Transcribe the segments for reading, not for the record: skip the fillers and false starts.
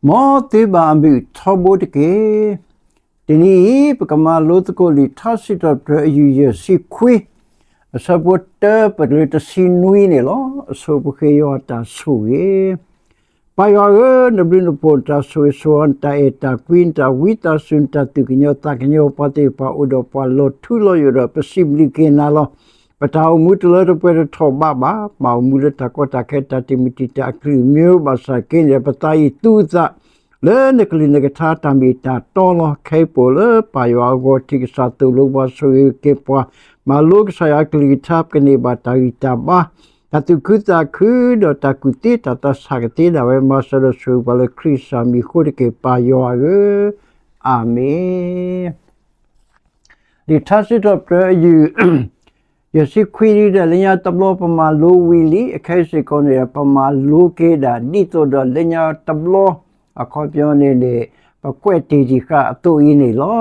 မောတေဘာအမိထောဘိုတကေဒီနေ့ပကမာလို့တကိုလီထာစီတော့ပြယူရစီခွေအစပ်တ်ပဒရတစီနွေးနေလောအစပုခေယောတာဆူရေပါယောနဘလနပေါ်တာဆူဆွန်တာအတာကွင်းတာဝီတာဆွန်တာတုကညောတာကညောပတေပါဥဒပလောထူလောရပစီဘလီကေနာလောပတာအမှုတလရပွဲထောဘာဘာမောင်မူလတကောတာခဲတာတိမတီတာခရီမျိုးဘာစာကင်းရပတာယီတူဇာလဲနကလီနကထာတမီတာတော်လခဲပိုလပါယောဂောတိကစာတူလောဘဆွေကေပွားမာလုကဆယာကလီထပ်ကနေဘာတာဂီတာဘာတတုကုတာခုဒတကုတိတတဆာကတိဒါဝဲမဆရဆူဘလခရစ်စာမီခုဒကေပါယောအာမေဒီသတ်စစ်တော့ပြယူယစီခွေရီတဲ့လညာတဘလပမာလိုဝီလီအခဲစီကောနေပမာလိုကေဒါဒီတော့လညာတဘလအခုပြောနေတဲ့ပကွက်တီကြီးကအတူရင်းနေလော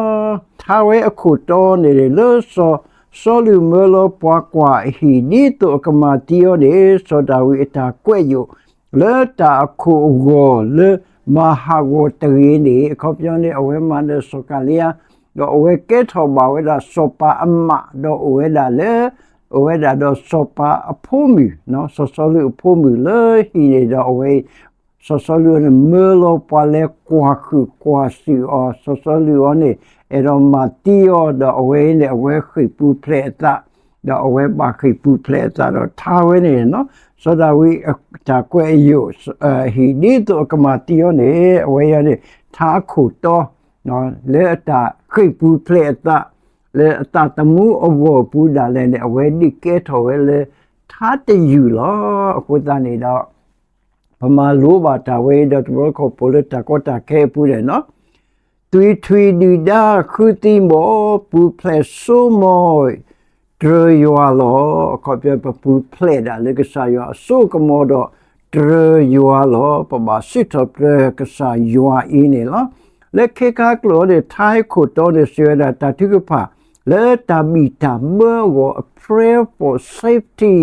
ထားဝဲအခုတော်နေတယ်လို့ဆိုလူမလောပွားကွာဟီဒီတော့ကမာတီယောနေဆိုတာဝီအတာကွက်ယလဲတာအခုကိုလဲမဟာကိုတရင်းနေအခုပြောနေအဝဲမန်တဲ့ဆိုကလျာတော့အဝဲကဲထော်ပါဝဲတာစောပါအမတော့အဝဲတာလေအဝဲတာတော့စောပါအဖိုးမီနော်စောလူအဖိုးမီလေဟီနေတော့အဝဲစောလူနဲ့မေလောပါလေကွာခုကွာစီအောစောလူနဲ့အဲ့တော့မတီယောတော့အဝဲနဲ့အဝဲခိပူဖလက်တာတော့အဝဲပါခိပူဖလက်တာတော့ထားဝဲနေနော်ဆိုတော့ဝီတာကွဲယိုဟီဒီတော့ကမတီယောနဲ့အဝဲရနဲ့ထားခုတော့နော်လေအတာခိပူဖလက်တာလေအတာတမှုအဘောပူဒါလည်းအဝဲဒီကဲထော်ဝဲလေထားတယူလောအခုတန်းနေတော့ပမာလိုပါတာဝဲတော့ဘရခေါ်ပိုလတာကောတာခဲပူတယ်နော်ထွေဒီဒါခုတိမောပူဖလက်ဆိုမောဒရယောလောခေါ်ပြပူဖလက်ဒါလေကစားယောဆိုကမောတော့ဒရယောလောပမာစစ်တော့ကစားယောအင်းနေလောလက်ခေကကလောတဲ့ထိုင်ခုတော့တဲ့ဆွေတာတတိကဖလက်တမီတမော a prayer for safety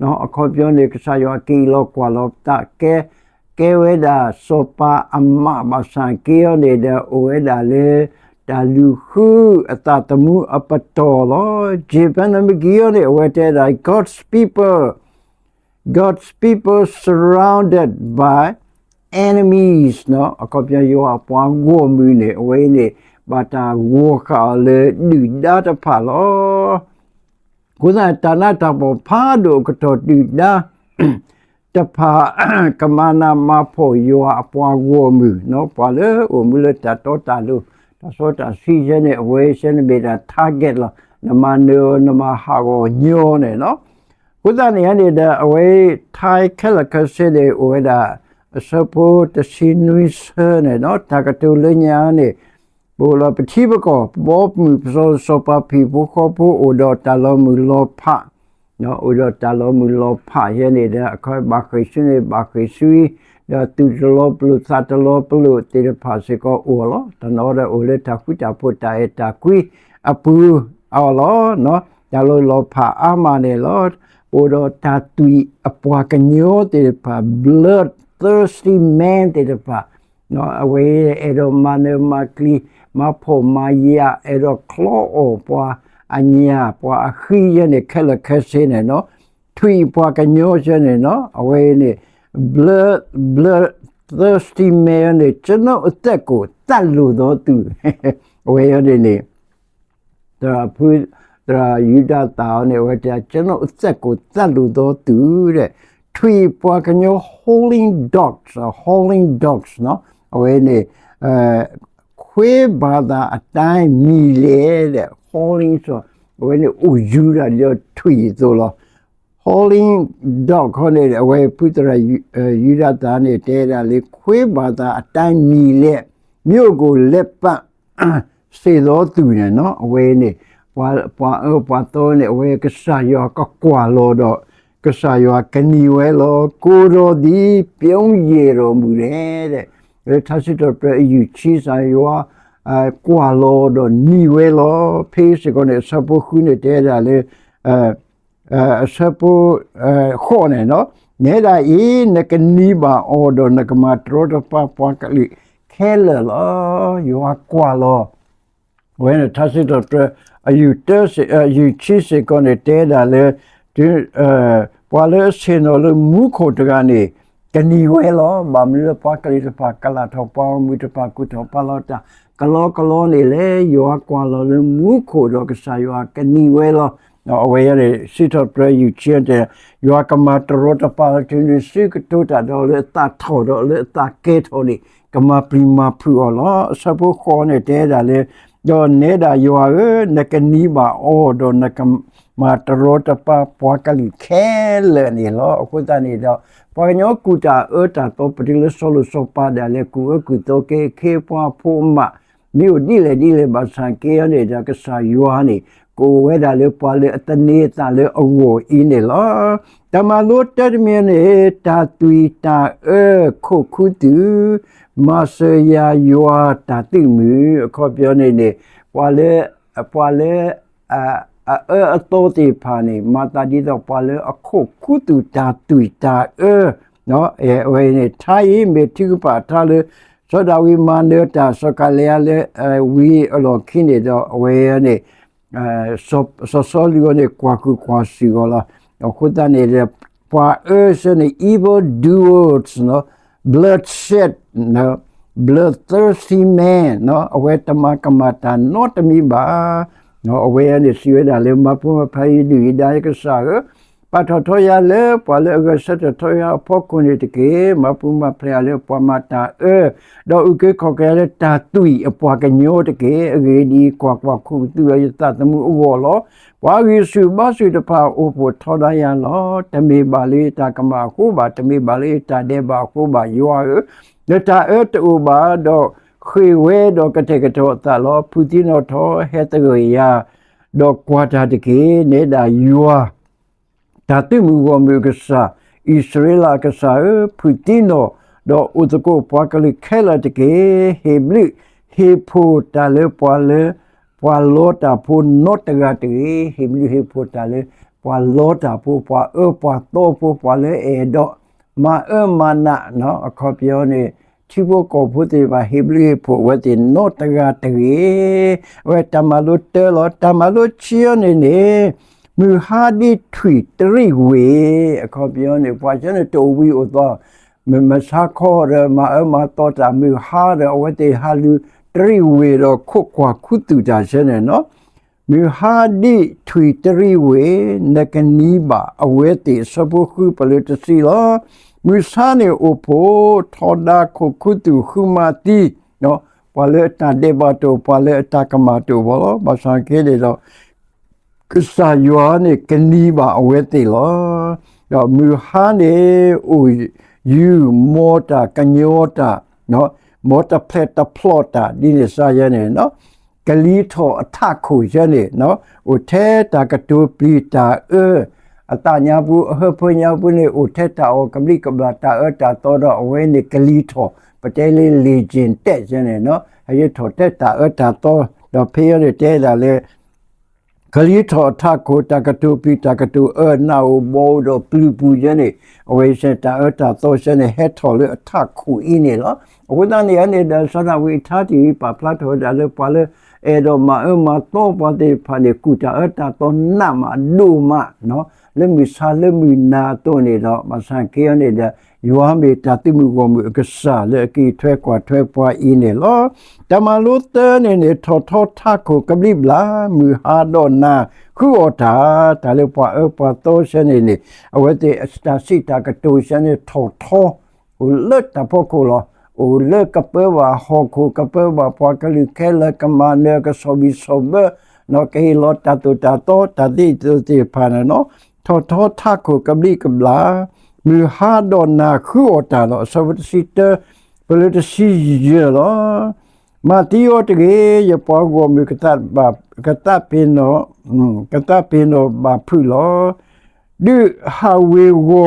နော်အခုပြောနေကစားယောကီလောကွာလောတကဲဝဲတာစောပါအမဘာဆန်ကေယောနေတဲ့အိုဝဲတာလေတာလူခုအတတမှုအပတော်လောဂျေပန်မဂီယောနေဝဲတဲ့ God's people surrounded by enemies နော်အခုပြောယောအပွားငိုမီနေအဝဲနေဘာတာငိုခါလေဒီဒါတဖာလောကိုသာတနာတဘောဖာဒိုကတော့ဒီဒါတဖာကမနာမဖို့ယောအပွားငိုမီနော်ပါလေအိုမူလတတော်တာလို့ဒါဆိုတာစီဇန်နဲ့အဝဲရှင်းဘေတာ target လောနမနောနမဟာကိုညောနေနော်ကိုသာနေရနေတဲ့အဝဲထိုင်ခက်လကစတဲ့ဝဲတာsupport the sinus no tagatu lenya ne bola pthi bako bob mu so pa phi bo kho bo odo talo mu lo pha no odo talo mu lo pha ye ne da akhoi ba khoi shin ne ba khoi sui da tu lo plu sa lo plu te pha se ko o lo ta no da o le ta khu ta pho ta e ta kui apu a lo no da lo pha a ma ne lo odo ta tui apwa ka nyo te pha blood thirsty man te pa no away edo mane makli ma pho ma ya edo klo o pwa anya pwa khiye ne khela khase ne no thui pwa ka nyo che ne no away ne blood thirsty man ne chno attack ko tat lu do tu away ne da pu da yuda ta ne wa cha chno attack ko tat lu do tu de three poakanyo holding dogs no away ne kwe bada atai mi le de holding so away ne ujura yo three so lo holding dog hone away putra yuda ta ne te da le kwe bada atai mi le myo ko let pa se lo tu ne no away ne pa to ne away ka sa yo ka kwa lo doကစားရွာကနီဝဲလောကိုရိုဒီပြုံးရတော်မူတဲ့လက်ထစစ်တော်ပြယူချီစာရွာကွာလောတော့နီဝဲလောဖေးစကနေစပုခုနေတဲ့လေစပုခေါ်နေနော် neda e nakani ba odo nakama troda pa pakali khela lo yo akwa lo when it touches the you test you cheese gonna teda le pwale sino le muko tgani kani we lo ba mi le pakali pa kala tho pa mu te pa ku tho pa lo ta kalo ni le yo akwa lo le muko do ka sa yo kani we lo no away le sit up pray you chant the yo akama trota pa tin sik to ta do le ta tho do le ta ke tho ni kama prima phu lo sa bo kho ne te da le do ne da yo nakani ba o do nakama trota pa pakali khele ni lo ku ta ni do pa nyo ku ta ta to particular solo so pa da le ku to ke pa phu ma mi u di le ba san ke ne da ka sa yo ni ko we da le pa le atane ta le awo i ne lo ta ma lo ta mi ne ta tui ta kho khu tu ma se ya yo ta ti mi kho pyo ne pa le a to ti pha ni ma ta di do pa le a kho khu tu ta tui ta no we ne thai me ti pa tha le so da we ma ne ta so ka le we lo kin ne do we ne so ligo ne kwa si go la no kuta ne de pa ne evil doers no bloodshed no bloodthirsty man no awe tama kamata no tami ba no awe ne si we da le ma pu ma phai du da ka sa pa tho ya le pa le ga sa tho ya pho kun ne te ke ma pu ma phai le pa ma ta do u ke kho ke le ta tui a pa ka nyo te ke ge di kwa khu tu ya ta tamu wo lo wa gi su ba su de pa o po tho da ya lo tami ba le ta ka ma khu ba tami ba le ta de ba khu ba yo le ta tu ba do khwi we do ka te ka tho ta lo pu ti no tho he ta ge ya do kwa ta te ke ne da yo ta tu mu wo mu ka sa Israela ka sa putino do utko pakali khela te ke hebli he pho ta le pa lo ta pho no ta ga te hebli he pho ta le pa lo ta pho pa to pho pa le do ma ma na no a kho pyo ne chi pho ko pho te ba hebli he pho we te no ta ga te we ta ma lo te lo ta ma lo chi ne mu ha di thui tri we a kho pyo ne pa chen ne to wi o to me sa kho re ma to ta mu ha re o te ha lu tri we ro khu kwa khu tu ta chen ne no mu ha di thui tri we na ka ni ba a we te sa bu khu pa le te si lo mu sa ne o po tho da khu khu tu khu ma ti no pa le ta de ba to pa le ta ka ma to bo ba sa ke le do ka sa yo ne ka ni ba a we te lo do mu ha ne o you mota kanyota no mota pleta plota di ne sa ya ne no kali tho athak khu ya ne no o the ta ka tu pli ta ata nya bu he pho nya bu ne o the ta o kabli kabla ta ta to do awe ne kali tho patele legend te ya ne no aye tho te ta ta to do phe ne te da le kali tho tha ko ta ka tu pi ta ka tu na o bo do plu pu ye ne awe se ta to se ne he tho le tha khu I ne lo o da ne ne da sa da we tha ti pa pla tho da le pa le e do ma to pa te pha ne ku ta to na ma do ma no le mi sa le mi na to ne do ma sa ke ne da yo me ta ti mu go mu ka sa le ki thwe kwa I ne lo ta ma lo te ne tho tha ko ka bli bla mu ha do na khu o ta le pa to se ne awe te sta si ta ka to se ne tho o le ta po ko lo o le ka pe wa ho ko ka pe wa pa ka li ke le ka ma ne ka so bi so be no ke lo ta to ta di ti pa na no tho tha ko ka bli ka bla mu ha do na khu o ta lo so si te pe le si je lo ma ti o te ge ye pa go mu ka ta pe no ba phu lo du ha we go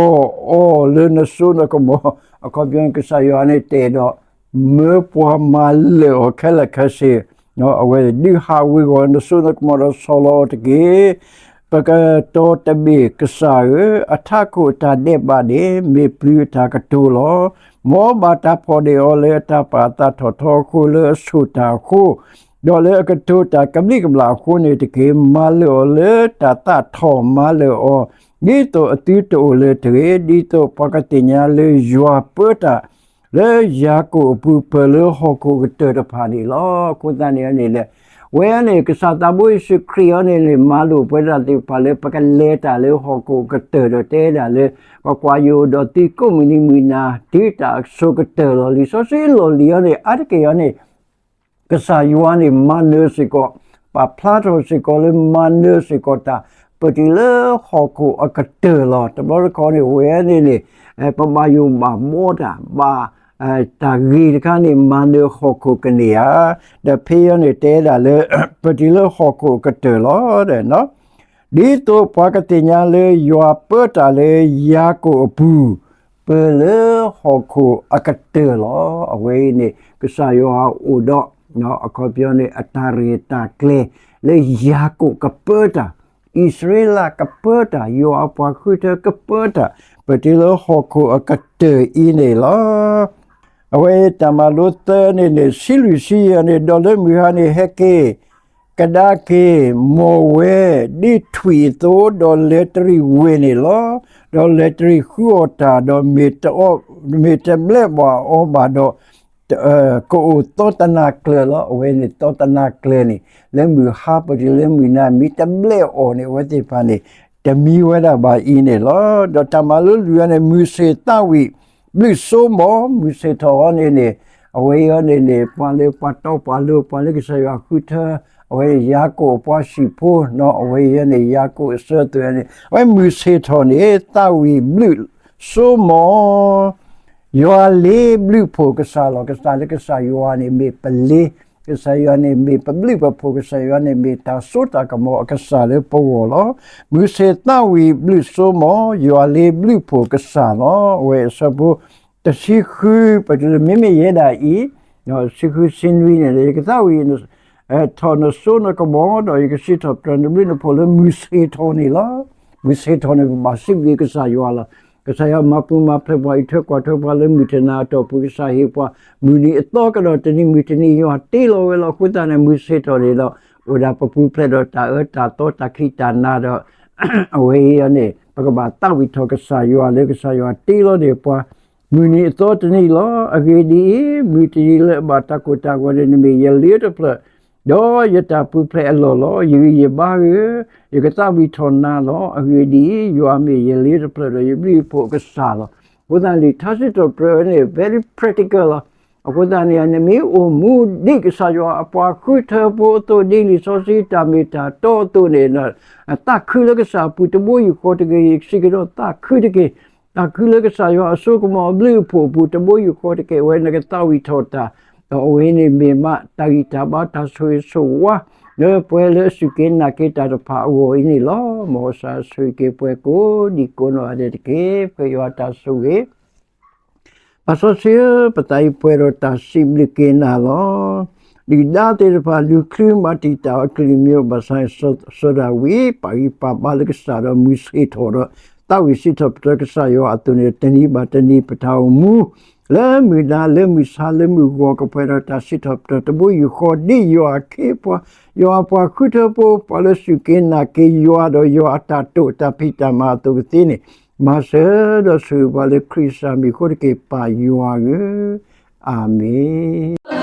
o le na so na ko mo a ko bien que sa yo ane te do me po ma le o kala ka se no awe du ha we go na so na ko mo so lo te ge ပကတောတဘေကစားရအထကိုတာတဲ့ပါနေမေပလူတာကတူလောမောဘာတာဖော်ဒီအော်လေတာပါတာထော်ထော်ခုလဆူတာခုဒေါ်လေကတူတာကမ္လိကမလာခုနေတကေမာလောလေတာတာထော်မာလောဒီတော့အတီတိုလေတရေဒီတော့ပကတိညာလေယွာပတာလေယာကိုပူပလဟကိုကတရဖာနီလောကိုတန်နေနေလေဝဲနေကစားတဘွေစခရီယနေလေမာလိုပွဲတာတိပါလေပကလေတာလေဟကိုကတရတဲတာလေကွာယိုဒတိကိုမီနီမီနာဒေတာဆိုကတရလီဆိုစီလိုလီယနေအတကေယနေကစားယွာနေမနစကောပါဖလာတိုစကောလေမနစကောတာပတိလေဟကိုအကတရလောတဘောကောနေဝဲနေနေပမာယုမာမောတာဘာတာဂီခါနေမန်ဒဟခုကနေယာဒဖေယနေတဲ့လာလေပတိလဟခုကတဲလောတဲ့နော်ဒီတော့ပကတိညာလေယွာပတာလေယာကိုဘူးပလေဟခုအကတဲလောအဝေးနေကစားယောဟာဥတော့နော်အခုပြောနေအတာရီတာကလေလေယာကိုကပတာဣသရေလကပတာယောအပွားခုတကပတာပတိလဟခုအကတဲအင်းနေလောအဝေးတမလို့တဲ့နေစီလူစီရနေဒေါ်လမီဟာနေဟက်ကေကဒါကေမောဝဲဒီထွီတိုဒေါ်လက်ထရီဝဲနေလောဒေါ်လက်ထရီခူတာဒေါ်မီတောမီတဘလက်ဘာအောဘာဒေါ်ကိုတောတနာကလလောအဝေးနေတောတနာကလနေလဲမီဟာပဒီလဲမီနာမီတဘလက်အောနေဝတိဖာနေတမီဝဲတာဘာအင်းနေလောဒေါ်တမလို့လူရနေမူစေတဝီဘလဆိုမောမူစေတော်နေနေအဝေးရနေနေပွာလေပတ်တော့ပွာလို့ပွာလေကစားရခုထအဝေးယာကိုပွာရှိဖို့နော်အဝေးရနေယာကိုအစတဲ့နေဝဲမူစေတော်နေတာဝီဘလဆိုမောယောလေးဘလဖို့ကစားလောကစားလေကစားယောနေမေပလေကစားယောနေမေပဘလဖို့ကစားယောနေမေတာဆိုတာကမောကစားလေပေါ်လောမူစေတာဝီဘလဆိုမောယောလေးဘလဖို့ကစားလောဝဲစဘူးတရှိခုပဒလမေမေရဒါဤနော်ရှိခုစင်ဝီနေကစားဝီထော်နဆိုနကမောတော့ရကရှိတော့ပရန်ဘလနပေါ်လမူစေတော်နေလားမူစေတော်နေပါရှိဝီကစားယောလာကစားရမပူမဖလက်ပွားထွက်ကွာထွက်ပွားလည်းမူတနာတော့ပူစားဟေပွားမူနီအတော့ကတော့တနည်းမူတနည်းရောတေးလောဝဲလောခုတနဲ့မူစေတော်လေတော့ဟိုဒါပပူဖလက်တော့တာတော့တာခိတာနာတော့အဝေးရနေပကဘာတောက်ဝီထောကစားရောလေကစားရောတေးလောနေပွားမူနီအတော့တနည်းလောအကေဒီမူတီလေဘာတာကိုတာကိုနေမီရလေတော့ဖလက်တော့ယတာပူဖလက်အလောလောရဘာရကတာဝီထောနာလောအကေဒီယောအမေရလေတော့ဖလက်ရဘီဖို့ကစားလောဝဒန်လီထားစစ်တော့ပြနေ very practical အခုတန်ရနေမီအိုမူဒီကစားရောအပွားခုထဖို့တော့ဒီလီဆိုစီတာမီတာတော့တော့နေနော်တခုလကစားပူတဘိုးယူခေါ်တကေစီကတော့တခုတကေတခုလကစားရောအစုကမောဘလူးဖို့ပူတဘိုးယူခေါ်တကေဝဲနကတာဝီထောတာတော့ဝင်းနေမေမတာဂီတာဘာတာဆွေဆိုဝါလေပွဲလေစုကင်းနာကေတာတော့ဖာဝင်းနေလောမောစာဆွေကေပွဲကိုဒီကိုနော်အတဲ့ကေဖေယောတာဆွေပါဆိုစီပတိုင်ပွဲတော့တာစီမလကေနာလောဒီဒါတေဖာလူခရီမတီတာကလီမျိုးဘာဆိုင်ဆိုဒါဝီပါပါဘာလကစားတော့မူစီထော်တော့တာဝီစီတော့ပတကစားရောအတူနေတနီဘာတနီပထောင်မူလဲမီဒါလဲမီဆာလဲမီဝကပွဲတော့တာစီတော့တဘူယူခေါ်ဒီယောအခေပွားယောအပွားခုတပိုပလစုကင်းနာကေယောတော့ယောအတာတုတပိတမတုတိနေမဆဲတော့ဆူပါလေခရစ်စာမီခိုကေပါယောအာမင်